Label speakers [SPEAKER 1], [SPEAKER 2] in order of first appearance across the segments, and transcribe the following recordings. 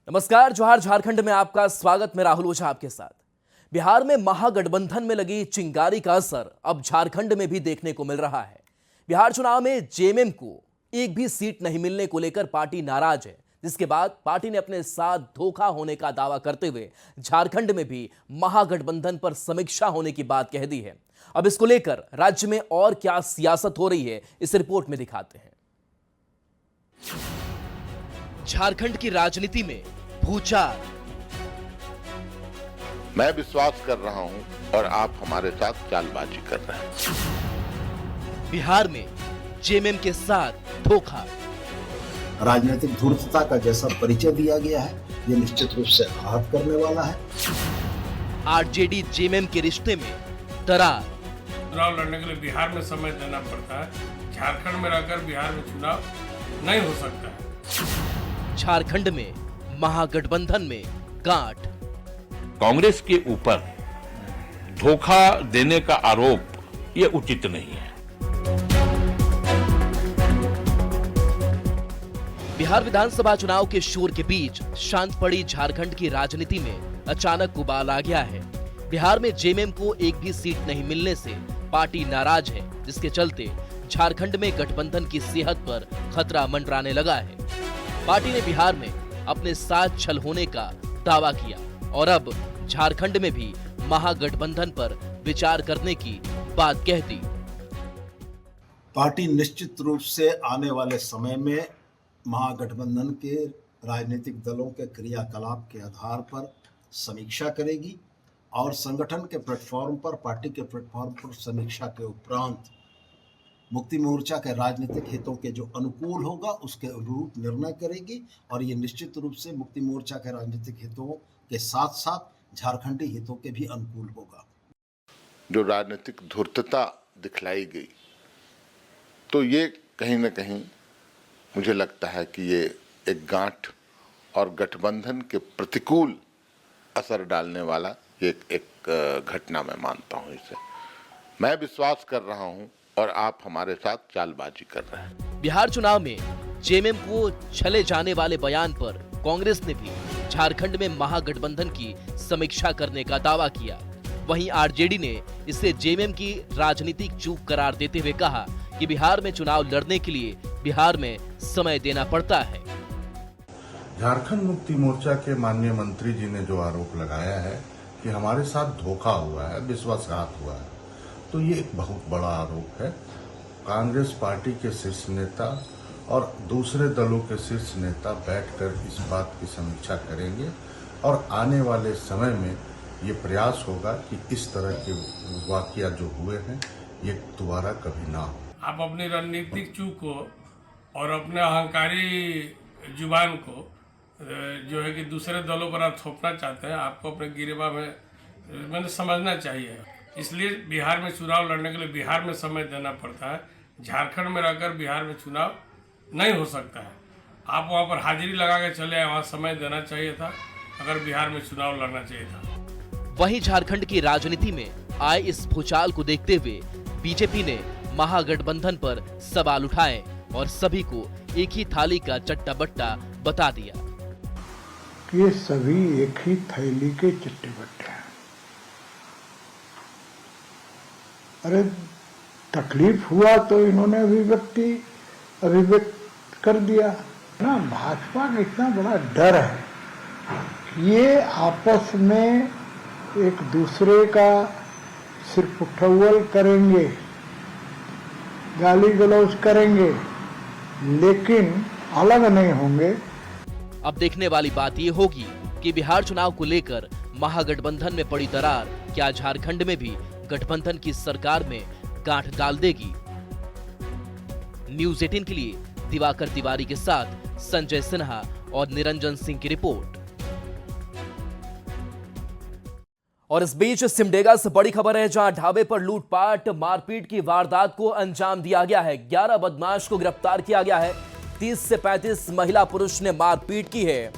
[SPEAKER 1] नमस्कार, जोहार। झारखंड में आपका स्वागत। मैं राहुल ओझा आपके साथ। बिहार में महागठबंधन में लगी चिंगारी का असर अब झारखंड में भी देखने को मिल रहा है। बिहार चुनाव में जेएमएम को एक भी सीट नहीं मिलने को लेकर पार्टी नाराज है, जिसके बाद पार्टी ने अपने साथ धोखा होने का दावा करते हुए झारखंड में भी महागठबंधन पर समीक्षा होने की बात कह दी है। अब इसको लेकर राज्य में और क्या सियासत हो रही है, इस रिपोर्ट में दिखाते हैं। झारखंड की राजनीति में भूचाल।
[SPEAKER 2] मैं विश्वास कर रहा हूं और आप हमारे साथ चालबाजी कर रहे हैं।
[SPEAKER 1] बिहार में जेएमएम के साथ धोखा।
[SPEAKER 3] राजनीतिक धूर्तता का जैसा परिचय दिया गया है, ये निश्चित रूप से आहत करने वाला है।
[SPEAKER 1] आरजेडी जेएमएम के रिश्ते में दरार।
[SPEAKER 4] चुनाव लड़ने के लिए बिहार में समय देना पड़ता है। झारखंड में रहकर बिहार में चुनाव नहीं हो सकता है।
[SPEAKER 1] झारखंड में महागठबंधन में गांठ।
[SPEAKER 5] कांग्रेस के ऊपर धोखा देने का आरोप ये उचित नहीं है।
[SPEAKER 1] बिहार विधानसभा चुनाव के शोर के बीच शांत पड़ी झारखंड की राजनीति में अचानक उबाल आ गया है। बिहार में जेएमएम को एक भी सीट नहीं मिलने से पार्टी नाराज है, जिसके चलते झारखंड में गठबंधन की सेहत पर खतरा मंडराने लगा है। पार्टी ने बिहार में अपने साथ छल होने का दावा किया और अब झारखंड में भी महागठबंधन पर विचार करने की बात कह दी।
[SPEAKER 3] पार्टी निश्चित रूप से आने वाले समय में महागठबंधन के राजनीतिक दलों के क्रियाकलाप के आधार पर समीक्षा करेगी और संगठन के प्लेटफॉर्म पर, पार्टी के प्लेटफॉर्म पर समीक्षा के उपरांत मुक्ति मोर्चा के राजनीतिक हितों के जो अनुकूल होगा उसके अनुरूप निर्णय करेगी और ये निश्चित रूप से मुक्ति मोर्चा के राजनीतिक हितों के साथ साथ झारखंडी हितों के भी अनुकूल होगा।
[SPEAKER 2] जो राजनीतिक धूर्तता दिखलाई गई, तो ये कहीं न कहीं मुझे लगता है कि ये एक गांठ और गठबंधन के प्रतिकूल असर डालने वाला एक घटना मैं मानता हूं। इसे मैं विश्वास कर रहा हूं और आप हमारे साथ चालबाजी कर रहे हैं।
[SPEAKER 1] बिहार चुनाव में जेएमएम को छले जाने वाले बयान पर कांग्रेस ने भी झारखंड में महागठबंधन की समीक्षा करने का दावा किया। वहीं आरजेडी ने इसे जेएमएम की राजनीतिक चूक करार देते हुए कहा कि बिहार में चुनाव लड़ने के लिए बिहार में समय देना पड़ता है।
[SPEAKER 6] झारखंड मुक्ति मोर्चा के माननीय मंत्री जी ने जो आरोप लगाया है कि हमारे साथ धोखा हुआ है, विश्वासघात हुआ है, तो ये एक बहुत बड़ा आरोप है। कांग्रेस पार्टी के शीर्ष नेता और दूसरे दलों के शीर्ष नेता बैठकर इस बात की समीक्षा करेंगे और आने वाले समय में ये प्रयास होगा कि इस तरह के वाकया जो हुए हैं ये दोबारा कभी ना हो।
[SPEAKER 4] आप अपनी रणनीतिक चूक को और अपने अहंकारी जुबान को जो है कि दूसरे दलों पर आप थोपना चाहते हैं, आपको अपने गिरेबा में मैंने समझना चाहिए। इसलिए बिहार में चुनाव लड़ने के लिए बिहार में समय देना पड़ता है। झारखंड में रहकर बिहार में चुनाव नहीं हो सकता है। आप वहाँ पर हाजिरी लगा के चले आए, वहाँ समय देना चाहिए था अगर बिहार में चुनाव लड़ना चाहिए था।
[SPEAKER 1] वहीं झारखंड की राजनीति में आए इस भूचाल को देखते हुए बीजेपी ने महागठबंधन पर सवाल उठाए और सभी को एक ही थाली का चट्टा बट्टा बता दिया।
[SPEAKER 7] ये सभी एक ही थैली के चट्टे बट्टे हैं। अरे तकलीफ हुआ तो इन्होंने अभिव्यक्त कर दिया ना। भाजपा का इतना बड़ा डर है, ये आपस में एक दूसरे का सिर्फ उठौल करेंगे, गाली गलौज करेंगे, लेकिन अलग नहीं होंगे।
[SPEAKER 1] अब देखने वाली बात ये होगी कि बिहार चुनाव को लेकर महागठबंधन में पड़ी दरार क्या झारखंड में भी गठबंधन की सरकार में गांठ डाल देगी। न्यूज़ 18 के लिए दिवाकर तिवारी के साथ संजय सिन्हा और निरंजन सिंह की रिपोर्ट। और इस बीच सिमडेगा से बड़ी खबर है, जहां ढाबे पर लूटपाट मारपीट की वारदात को अंजाम दिया गया है। 11 बदमाश को गिरफ्तार किया गया है। 30 से 35 महिला पुरुष ने मारपीट की है।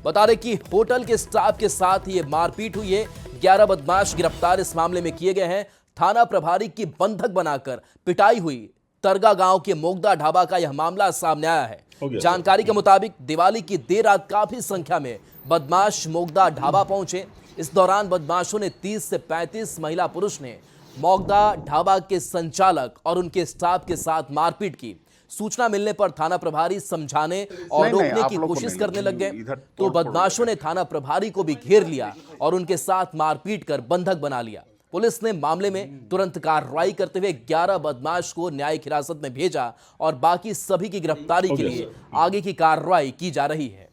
[SPEAKER 1] बता दें कि होटल के स्टाफ के साथ ये मारपीट हुई है। 11 बदमाश गिरफ्तार इस मामले में किए गए हैं। थाना प्रभारी की बंधक बनाकर पिटाई हुई तरगा गांव के मोगदा ढाबा का यह मामला सामने आया है। जानकारी के मुताबिक दिवाली की देर रात काफी संख्या में बदमाश मोगदा ढाबा पहुंचे। इस दौरान बदमाशों ने 30 से 35 महिला पुरुष ने मोगदा ढाबा के संचालक और उनके स्टाफ के साथ मारपीट की। सूचना मिलने पर थाना प्रभारी समझाने और रोकने की कोशिश करने लग गए, तो बदमाशों ने थाना प्रभारी को भी घेर लिया और उनके साथ मारपीट कर बंधक बना लिया। पुलिस ने मामले में तुरंत कार्रवाई करते हुए 11 बदमाश को न्यायिक हिरासत में भेजा और बाकी सभी की गिरफ्तारी के लिए आगे की कार्रवाई की जा रही है।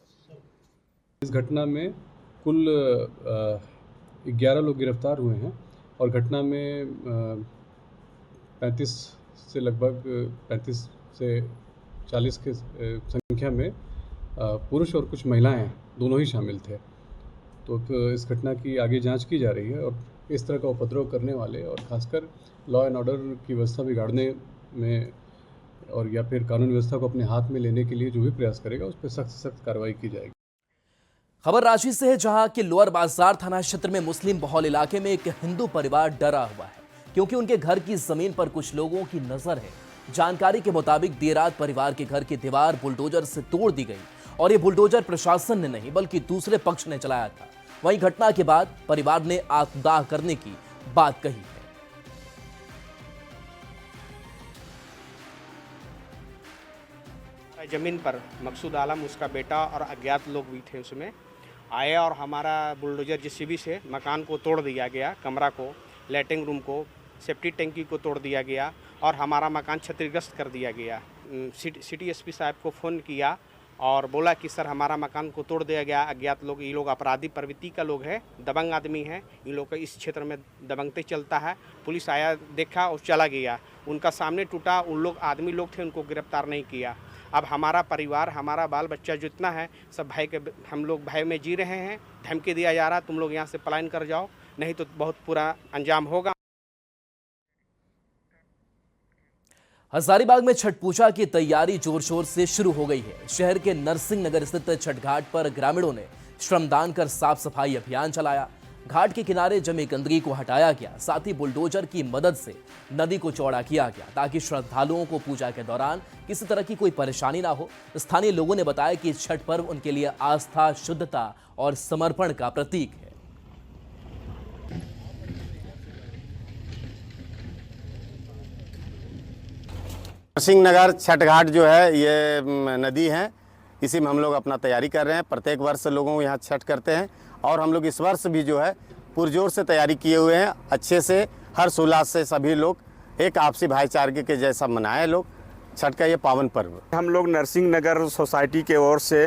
[SPEAKER 8] इस घटना में कुल 11 लोग गिरफ्तार हुए हैं और घटना में 35 से लगभग 35 से 40 के संख्या में पुरुष और कुछ महिलाएं हैं, दोनों ही शामिल थे। तो इस घटना की आगे जांच की जा रही है और इस तरह का उपद्रव करने वाले और खासकर लॉ एंड ऑर्डर की व्यवस्था बिगाड़ने में और या फिर कानून व्यवस्था को अपने हाथ में लेने के लिए जो भी प्रयास करेगा उस पर सख्त से सख्त कार्रवाई की जाएगी।
[SPEAKER 1] खबर रांची से है, जहां के लोअर बाजार थाना क्षेत्र में मुस्लिम बहुल इलाके में एक हिंदू परिवार डरा हुआ है क्योंकि उनके घर की जमीन पर कुछ लोगों की नजर है। जानकारी के मुताबिक देर रात परिवार के घर की दीवार बुलडोजर से तोड़ दी गई और ये बुलडोजर प्रशासन ने नहीं बल्कि दूसरे पक्ष ने चलाया था। वहीं घटना के बाद परिवार ने आत्मदाह करने की बात कही है।
[SPEAKER 9] जमीन पर मकसूद आलम, उसका बेटा और अज्ञात लोग भी थे, उसमें आए और हमारा बुलडोजर जेसीबी से मकान को तोड़ दिया गया, कमरा को, लैट्रिन रूम को, सेफ्टी टंकी को तोड़ दिया गया और हमारा मकान क्षतिग्रस्त कर दिया गया। सिटी एसपी साहब को फ़ोन किया और बोला कि सर हमारा मकान को तोड़ दिया गया। अज्ञात लोग, ये लोग अपराधी प्रवृत्ति का लोग है, दबंग आदमी है, इन लोग का इस क्षेत्र में दबंगते चलता है। पुलिस आया, देखा और चला गया। उनका सामने टूटा, उन लोग आदमी लोग थे, उनको गिरफ्तार नहीं किया। अब हमारा परिवार, हमारा बाल बच्चा जितना है सब भय के, हम लोग भय में जी रहे हैं। धमकी दिया जा रहा, तुम लोग यहाँ से पलायन कर जाओ, नहीं तो बहुत बुरा अंजाम होगा।
[SPEAKER 1] हजारीबाग में छठ पूजा की तैयारी जोर शोर से शुरू हो गई है। शहर के नरसिंह नगर स्थित छठ घाट पर ग्रामीणों ने श्रमदान कर साफ सफाई अभियान चलाया। घाट के किनारे जमी गंदगी को हटाया गया, साथ ही बुलडोजर की मदद से नदी को चौड़ा किया गया ताकि श्रद्धालुओं को पूजा के दौरान किसी तरह की कोई परेशानी ना हो। स्थानीय लोगों ने बताया कि छठ पर्व उनके लिए आस्था, शुद्धता और समर्पण का प्रतीक है।
[SPEAKER 10] नरसिंह नगर छठ घाट जो है ये नदी है, इसी में हम लोग अपना तैयारी कर रहे हैं। प्रत्येक वर्ष लोगों यहाँ छठ करते हैं और हम लोग इस वर्ष भी जो है पुरजोर से तैयारी किए हुए हैं। अच्छे से हर्ष उल्लास से सभी लोग एक आपसी भाईचारे के जैसा मनाए लोग छठ का ये पावन पर्व।
[SPEAKER 11] हम लोग नरसिंह नगर सोसाइटी के ओर से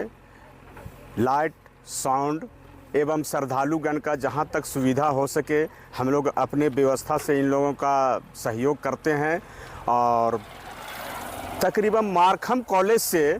[SPEAKER 11] लाइट, साउंड एवं श्रद्धालुगण का जहाँ तक सुविधा हो सके हम लोग अपने व्यवस्था से इन लोगों का सहयोग करते हैं और तकरीबन मारखम कॉलेज से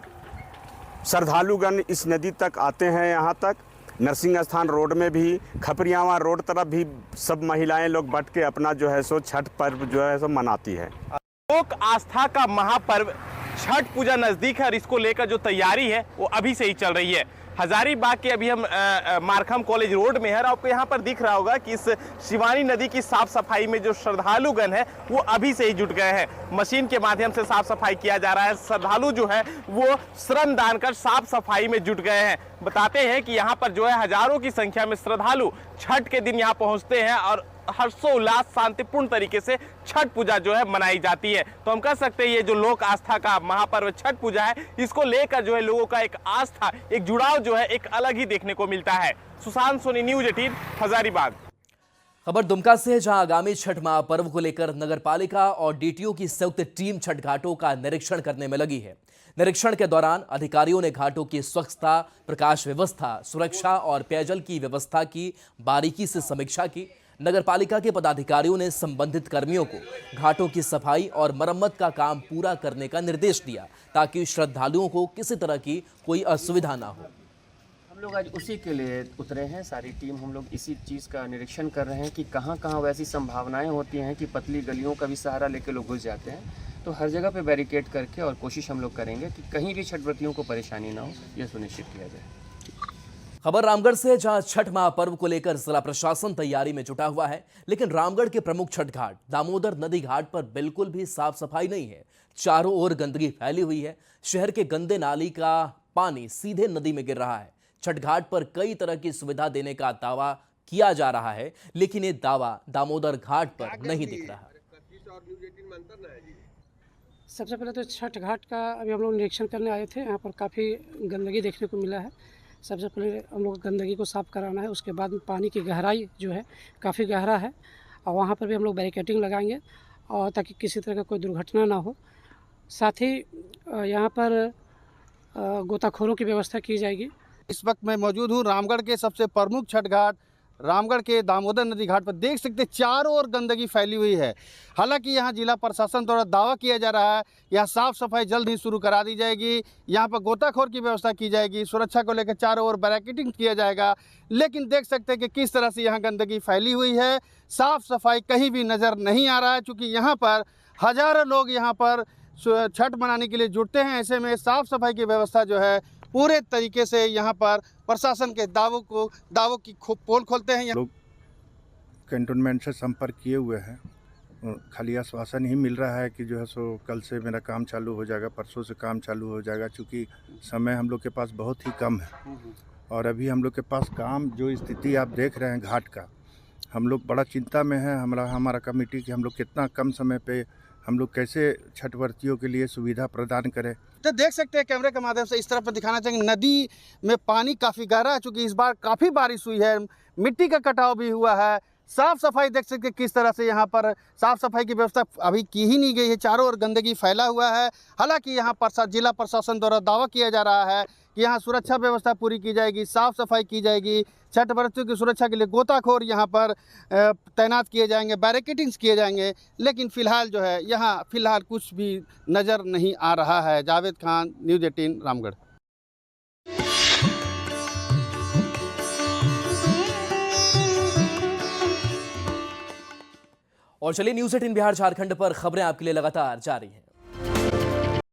[SPEAKER 11] श्रद्धालुगण इस नदी तक आते हैं। यहाँ तक नरसिंह स्थान रोड में भी, खपरियावा रोड तरफ भी सब महिलाएं लोग बट के अपना जो है सो छठ पर्व जो है सो मनाती है।
[SPEAKER 12] लोक आस्था का महापर्व छठ पूजा नजदीक है और इसको लेकर जो तैयारी है वो अभी से ही चल रही है। हजारीबाग के अभी हम मारखम कॉलेज रोड में है और आपको यहाँ पर दिख रहा होगा कि इस शिवानी नदी की साफ सफाई में जो श्रद्धालुगण है वो अभी से ही जुट गए हैं। मशीन के माध्यम से साफ सफाई किया जा रहा है। श्रद्धालु जो है वो श्रम दान कर साफ सफाई में जुट गए हैं। बताते हैं कि यहाँ पर जो है हजारों की संख्या में श्रद्धालु छठ के दिन यहाँ पहुँचते हैं और हर्षोल्लास शांतिपूर्ण तरीके से छठ पूजा जो है मनाई जाती है। तो हम कह सकते हैं ये जो लोक आस्था का महापर्व छठ पूजा है, इसको लेकर जो है लोगों का एक आस्था, एक जुड़ाव जो है एक अलग ही देखने को मिलता है। सुशांत सोनी, न्यूज 18, हजारीबाग।
[SPEAKER 1] खबर दुमका से है, जहां आगामी छठ महापर्व को लेकर नगरपालिका और डीटीओ की संयुक्त टीम छठ घाटों का निरीक्षण करने में लगी है। निरीक्षण के दौरान अधिकारियों ने घाटों की स्वच्छता, प्रकाश व्यवस्था, सुरक्षा और पेयजल की व्यवस्था की बारीकी से समीक्षा की। नगरपालिका के पदाधिकारियों ने संबंधित कर्मियों को घाटों की सफाई और मरम्मत का काम पूरा करने का निर्देश दिया ताकि श्रद्धालुओं को किसी तरह की कोई असुविधा ना हो।
[SPEAKER 13] हम लोग आज उसी के लिए उतरे हैं, सारी टीम हम लोग इसी चीज़ का निरीक्षण कर रहे हैं कि कहाँ कहाँ वैसी संभावनाएं होती हैं कि पतली गलियों का भी सहारा लेके लोग घुस जाते हैं। तो हर जगह पे बैरिकेड करके और कोशिश हम लोग करेंगे कि कहीं भी छठ व्रतियों को परेशानी ना हो, यह सुनिश्चित किया जाए।
[SPEAKER 1] खबर रामगढ़ से, जहां छठ महापर्व को लेकर जिला प्रशासन तैयारी में जुटा हुआ है, लेकिन रामगढ़ के प्रमुख छठ घाट दामोदर नदी घाट पर बिल्कुल भी साफ सफाई नहीं है। चारों ओर गंदगी फैली हुई है। शहर के गंदे नाली का पानी सीधे नदी में गिर रहा है। छठ घाट पर कई तरह की सुविधा देने का दावा किया जा रहा है, लेकिन ये दावा दामोदर घाट पर नहीं दिख रहा।
[SPEAKER 14] सबसे पहले तो छठ घाट का अभी हम लोग निरीक्षण करने आए थे। यहाँ पर काफ़ी गंदगी देखने को मिला है। सबसे पहले हम लोग गंदगी को साफ़ कराना है, उसके बाद में पानी की गहराई जो है काफ़ी गहरा है, और वहाँ पर भी हम लोग बैरिकेडिंग लगाएंगे और ताकि किसी तरह का कोई दुर्घटना ना हो। साथ ही यहाँ पर गोताखोरों की व्यवस्था की जाएगी।
[SPEAKER 15] इस वक्त मैं मौजूद हूँ रामगढ़ के सबसे प्रमुख छठ घाट रामगढ़ के दामोदर नदी घाट पर। देख सकते चारों ओर गंदगी फैली हुई है। हालांकि यहाँ जिला प्रशासन द्वारा दावा किया जा रहा है यहाँ साफ सफाई जल्द ही शुरू करा दी जाएगी। यहाँ पर गोताखोर की व्यवस्था की जाएगी, सुरक्षा को लेकर चारों ओर बैरिकेडिंग किया जाएगा। लेकिन देख सकते हैं कि किस तरह से यहाँ गंदगी फैली हुई है। साफ सफाई कहीं भी नज़र नहीं आ रहा है, चूँकि यहाँ पर हज़ारों लोग यहाँ पर छठ मनाने के लिए जुटते हैं। ऐसे में साफ सफाई की व्यवस्था जो है पूरे तरीके से यहाँ पर प्रशासन के दावों की पोल खोलते हैं।
[SPEAKER 16] लोग कैंटोनमेंट से संपर्क किए हुए हैं, खाली आश्वासन ही मिल रहा है कि जो है सो कल से मेरा काम चालू हो जाएगा, परसों से काम चालू हो जाएगा। चूँकि समय हम लोग के पास बहुत ही कम है और अभी हम लोग के पास काम जो स्थिति आप देख रहे हैं घाट का, हम लोग बड़ा चिंता में है। हमारा कमेटी कि हम लोग कितना कम समय पे हम लोग कैसे छठ व्रतियों के लिए सुविधा प्रदान करें।
[SPEAKER 15] तो देख सकते हैं कैमरे के माध्यम से इस तरफ दिखाना चाहेंगे, नदी में पानी काफ़ी गहरा है। चूँकि इस बार काफ़ी बारिश हुई है, मिट्टी का कटाव भी हुआ है। साफ़ सफाई देख सकते हैं किस तरह से यहाँ पर साफ़ सफाई की व्यवस्था अभी की ही नहीं गई है। चारों ओर गंदगी फैला हुआ है। हालांकि यहाँ पर जिला प्रशासन द्वारा दावा किया जा रहा है कि यहाँ सुरक्षा व्यवस्था पूरी की जाएगी, साफ़ सफाई की जाएगी। छठ व्रतियों की सुरक्षा के लिए गोताखोर यहाँ पर तैनात किए जाएंगे, बैरिकेडिंग्स किए जाएंगे। लेकिन फ़िलहाल जो है यहाँ कुछ भी नज़र नहीं आ रहा है। जावेद खान, न्यूज़ 18 रामगढ़।
[SPEAKER 1] और चलिए न्यूज़ 18 बिहार झारखंड पर खबरें आपके लिए लगातार जारी हैं।